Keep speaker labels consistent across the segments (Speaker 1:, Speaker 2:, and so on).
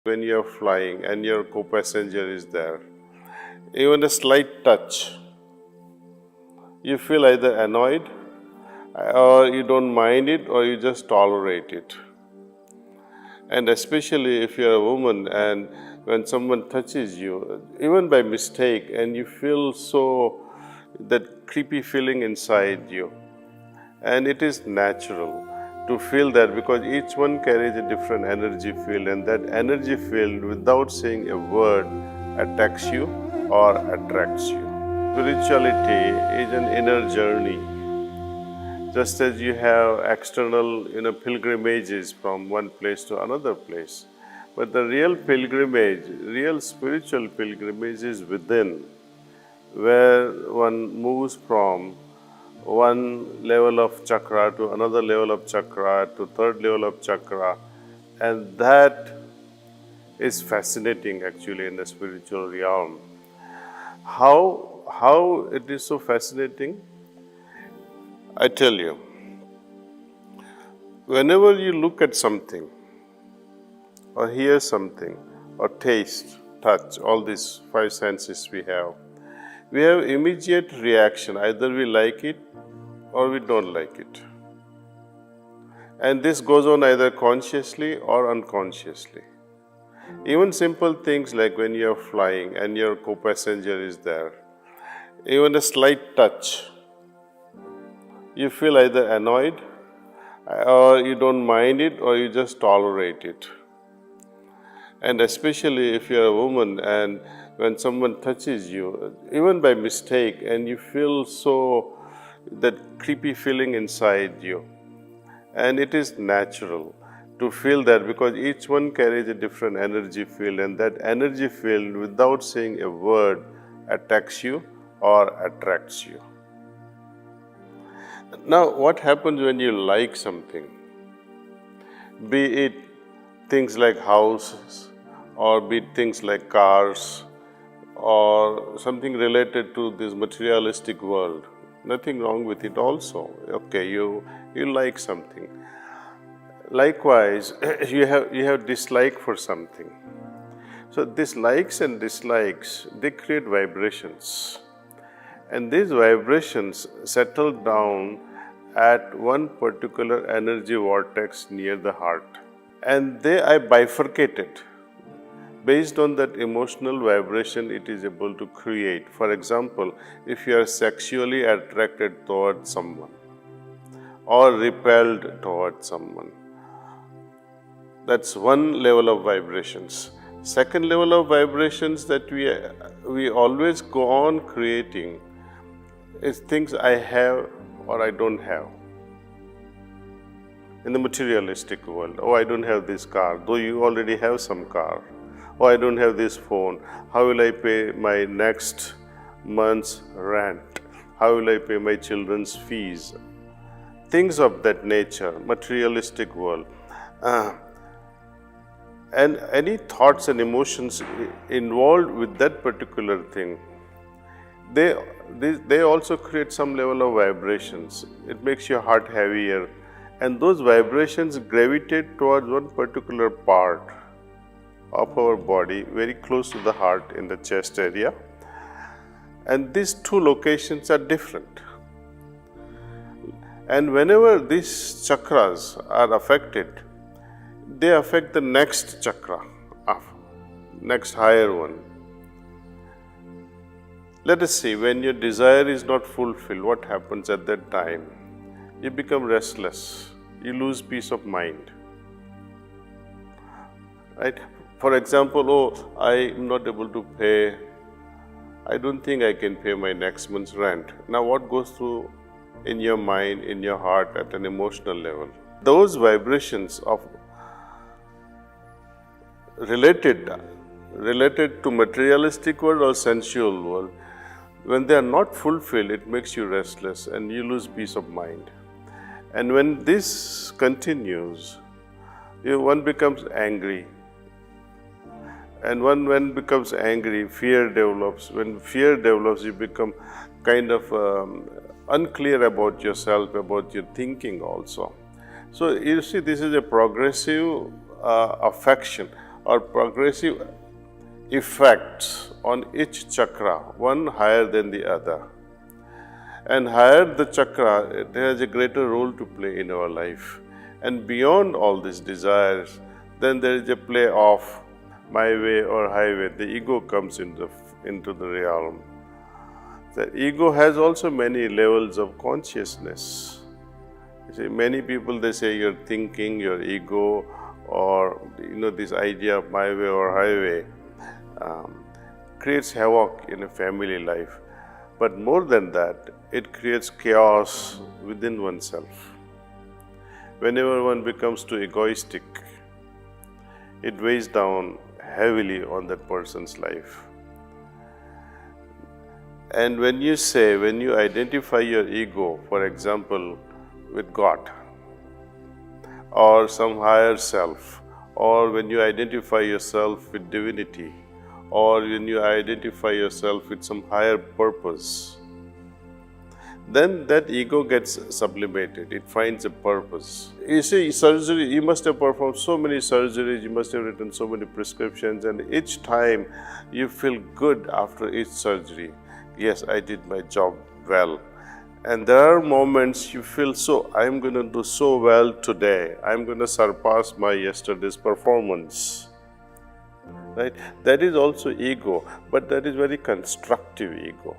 Speaker 1: When you're flying and your co-passenger is there, even a slight touch, you feel either annoyed or you don't mind it or you just tolerate it. And especially if you're a woman and when someone touches you, even by mistake, and you feel so, that creepy feeling inside you. And it is natural to feel that because each one carries a different energy field, and that energy field, without saying a word, attacks you or attracts you. Spirituality is an inner journey. Just as you have external, pilgrimages from one place to another place. But the real pilgrimage, real spiritual pilgrimage is within, where one moves from one level of chakra to another level of chakra to third level of chakra, and that is fascinating actually in the spiritual realm. How it is so fascinating? I tell you, whenever you look at something or hear something or taste, touch, all these five senses we have immediate reaction. Either we like it or we don't like it. And this goes on either consciously or unconsciously. Even simple things like when you're flying and your co-passenger is there, even a slight touch, you feel either annoyed or you don't mind it or you just tolerate it. And especially if you're a woman and when someone touches you, even by mistake, and you feel so, that creepy feeling inside you. And it is natural to feel that because each one carries a different energy field, and that energy field, without saying a word, attacks you or attracts you. Now, what happens when you like something? Be it things like houses, or be it things like cars, or something related to this materialistic world. Nothing wrong with it also. Okay, you like something. Likewise, you have dislike for something. So these likes and dislikes, they create vibrations. And these vibrations settle down at one particular energy vortex near the heart. And they are bifurcated. Based on that emotional vibration, it is able to create. For example, if you are sexually attracted towards someone or repelled towards someone, that's one level of vibrations. Second level of vibrations that we always go on creating is things I have or I don't have. In the materialistic world, oh, I don't have this car, though you already have some car. Oh, I don't have this phone. How will I pay my next month's rent? How will I pay my children's fees? Things of that nature, materialistic world. And any thoughts and emotions involved with that particular thing, they also create some level of vibrations. It makes your heart heavier, and those vibrations gravitate towards one particular part of our body, very close to the heart in the chest area. And these two locations are different. And whenever these chakras are affected, they affect the next chakra, next higher one. Let us see, when your desire is not fulfilled, what happens at that time? You become restless, you lose peace of mind. Right? For example, oh, I am not able to pay, I don't think I can pay my next month's rent. Now what goes through in your mind, in your heart at an emotional level? Those vibrations of related to materialistic world or sensual world, when they are not fulfilled, it makes you restless and you lose peace of mind. And when this continues, one becomes angry. And when becomes angry, fear develops. When fear develops, you become kind of unclear about yourself, about your thinking also. So you see, this is a progressive affection or progressive effects on each chakra, one higher than the other. And higher the chakra, it has a greater role to play in our life. And beyond all these desires, then there is a play of my way or highway. The ego comes into the realm. The ego has also many levels of consciousness. You see, many people, they say your thinking, your ego, or this idea of my way or highway creates havoc in a family life. But more than that, it creates chaos within oneself. Whenever one becomes too egoistic, it weighs down heavily on that person's life. And when you identify your ego, for example, with God, or some higher self, or when you identify yourself with divinity, or when you identify yourself with some higher purpose, then that ego gets sublimated. It finds a purpose. You see, surgery, you must have performed so many surgeries, you must have written so many prescriptions, and each time you feel good after each surgery. Yes, I did my job well. And there are moments you feel, I'm going to do so well today. I'm going to surpass my yesterday's performance. Right? That is also ego, but that is very constructive ego.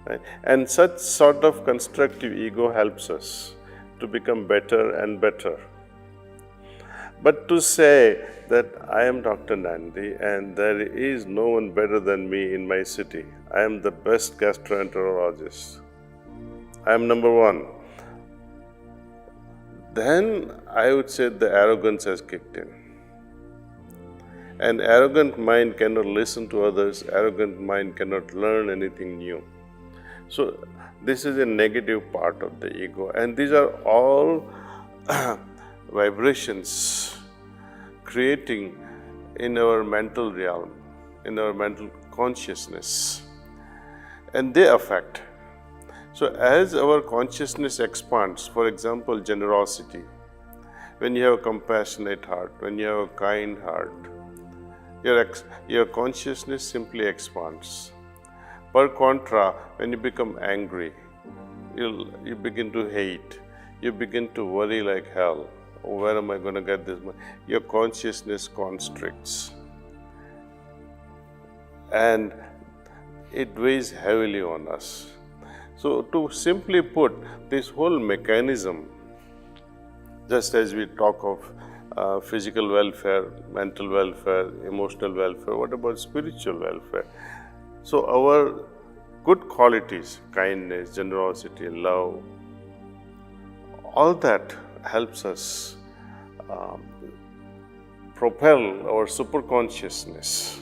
Speaker 1: Right? And such sort of constructive ego helps us to become better and better. But to say that I am Dr. Nandi and there is no one better than me in my city, I am the best gastroenterologist, I am number one, then I would say the arrogance has kicked in. An arrogant mind cannot listen to others, arrogant mind cannot learn anything new. So this is a negative part of the ego, and these are all vibrations creating in our mental realm, in our mental consciousness, and they affect. So as our consciousness expands, for example, generosity, when you have a compassionate heart, when you have a kind heart, your consciousness simply expands. Per contra, when you become angry, you begin to hate, you begin to worry like hell. Oh, where am I going to get this money? Your consciousness constricts. And it weighs heavily on us. So to simply put, this whole mechanism, just as we talk of physical welfare, mental welfare, emotional welfare, what about spiritual welfare? So our good qualities, kindness, generosity, love, all that helps us propel our superconsciousness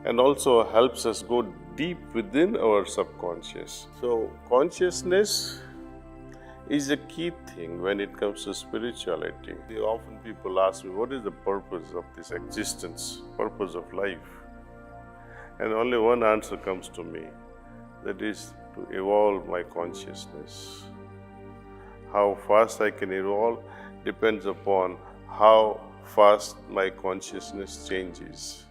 Speaker 1: and also helps us go deep within our subconscious. So consciousness is a key thing when it comes to spirituality. Often people ask me, what is the purpose of this existence, purpose of life? And only one answer comes to me, that is to evolve my consciousness. How fast I can evolve depends upon how fast my consciousness changes.